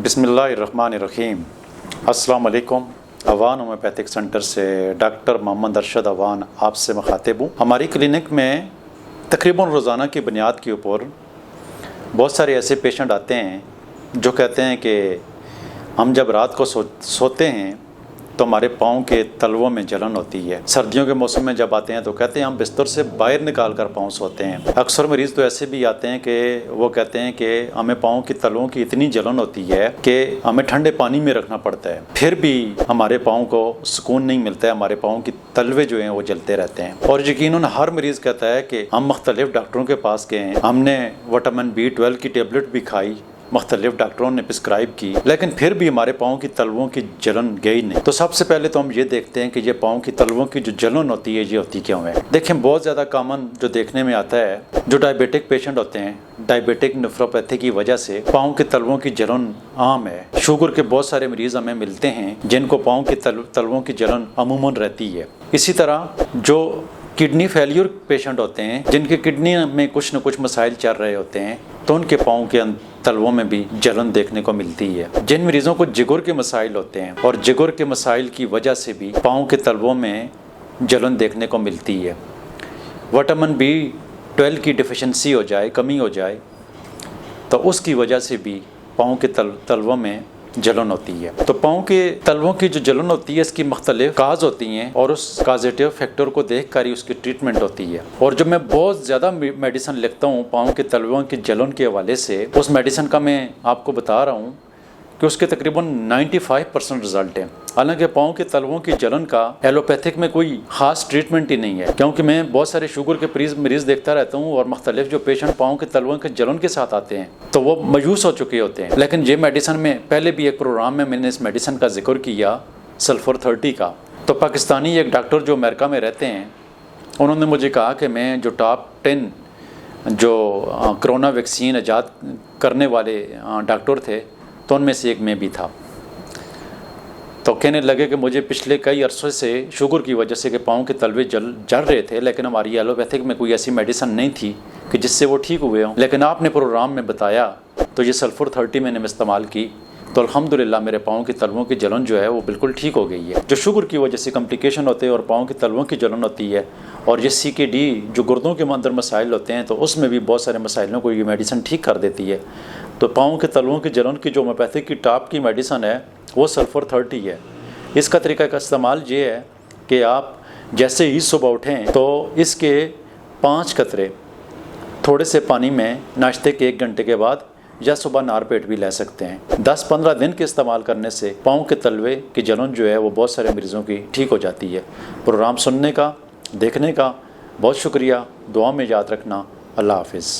बिस्मिल्लाहिर्रहमानिर्रहीम। अस्सलाम वालेकुम। अवान होम्योपैथिक सेंटर से डॉक्टर मोहम्मद अरशद अवान आपसे मुखातिब हूँ। हमारी क्लिनिक में तकरीबन रोज़ाना की बुनियाद के ऊपर बहुत सारे ऐसे पेशेंट आते हैं जो कहते हैं कि हम जब रात को सोते हैं तो हमारे पाँव के तलवों में जलन होती है। सर्दियों के मौसम में जब आते हैं तो कहते हैं हम बिस्तर से बाहर निकाल कर पाँव सोते हैं। अक्सर मरीज़ तो ऐसे भी आते हैं कि वो कहते हैं कि हमें पाँव की तलवों की इतनी जलन होती है कि हमें ठंडे पानी में रखना पड़ता है, फिर भी हमारे पाँव को सुकून नहीं मिलता है, हमारे पाँव की तलवे जो हैं वो जलते रहते हैं। और यकीनन हर मरीज़ कहता है कि हम मुख्तलिफ डॉक्टरों के पास गए, हमने विटामिन B12 की टेबलेट भी खाई, मुख्तलिफ डॉक्टरों ने प्रिस्क्राइब की, लेकिन फिर भी हमारे पाँव की तलवों की जलन गई नहीं। तो सबसे पहले तो हम ये देखते हैं कि ये पाँव की तलवों की जो जलन होती है ये होती क्यों है। देखें, बहुत ज़्यादा कॉमन जो देखने में आता है, जो डायबिटिक पेशेंट होते हैं, डायबिटिक नेफ्रोपैथी की वजह से पाँव के तलवों की जलन आम है। शुगर के बहुत सारे मरीज़ हमें मिलते हैं जिनको पाँव की तलवों की जलन अमूमन रहती है। इसी तरह जो किडनी फेलियर पेशेंट होते हैं, जिनके किडनी में कुछ न कुछ मसाइल चल रहे होते हैं, तो उनके पाँव के तलवों में भी जलन देखने को मिलती है। जिन मरीज़ों को जिगर के मसाइल होते हैं और जिगर के मसाइल की वजह से भी पाँव के तलवों में जलन देखने को मिलती है। विटामिन B12 की डिफिशेंसी हो जाए, कमी हो जाए, तो उसकी वजह से भी पाँव के तलवों में जलन होती है। तो पाँव के तलवों की जो जलन होती है इसकी मुख्तलिफ काज होती हैं और उस काजेटिव फैक्टर को देख कर ही उसकी ट्रीटमेंट होती है। और जब मैं बहुत ज़्यादा मेडिसिन लिखता हूँ पाँव के तलवों की जलन के हवाले से, उस मेडिसिन का मैं आपको बता रहा हूँ कि उसके तकरीबन 95% रिजल्ट है। हालांकि पाँव के तलवों की जलन का एलोपैथिक में कोई ख़ास ट्रीटमेंट ही नहीं है, क्योंकि मैं बहुत सारे शुगर के मरीज़ देखता रहता हूँ और मुख्तलिफ जो पेशेंट पाँव के तलवों के जलन के साथ आते हैं तो वो मायूस हो चुके होते हैं। लेकिन ये मेडिसिन में पहले भी एक प्रोग्राम में मैंने इस मेडिसिन का जिक्र किया, सल्फर 30 का। तो पाकिस्तानी एक डॉक्टर जो अमेरिका में रहते हैं, उन्होंने मुझे कहा कि मैं जो टॉप 10 जो कोरोना वैक्सीन ईजाद करने वाले डॉक्टर थे तो उनमें से एक मैं भी था। तो कहने लगे कि मुझे पिछले कई अरसे से शुगर की वजह से कि पाँव के तलवे जल रहे थे, लेकिन हमारी एलोपैथिक में कोई ऐसी मेडिसिन नहीं थी कि जिससे वो ठीक हुए हों। लेकिन आपने प्रोग्राम में बताया तो ये सल्फर 30 मैंने इस्तेमाल की तो अल्हम्दुलिल्लाह मेरे पाँव की तलवों की जलन जो है वो बिल्कुल ठीक हो गई है। जो शुगर की वजह से कम्प्लिकेशन होते हैं और पाँव की तलवों की जलन होती है, और ये CKD जो गुर्दों के अंदर मसाइल होते हैं, तो उसमें भी बहुत सारे मसाइलों को ये मेडिसिन ठीक कर देती है। तो पाँव के तलवों की जलन की जो होम्योपैथिक की टॉप की मेडिसिन है वो सल्फर 30 है। इसका तरीका का इस्तेमाल ये है कि आप जैसे ही सुबह उठें तो इसके 5 कतरे थोड़े से पानी में नाश्ते के 1 घंटे के बाद या सुबह नार पेट भी ले सकते हैं। 10-15 दिन के इस्तेमाल करने से पाँव के तलवे की जलन जो है वो बहुत सारे मरीज़ों की ठीक हो जाती है। प्रोग्राम सुनने का, देखने का बहुत शुक्रिया। दुआ में याद रखना। अल्लाह हाफिज़।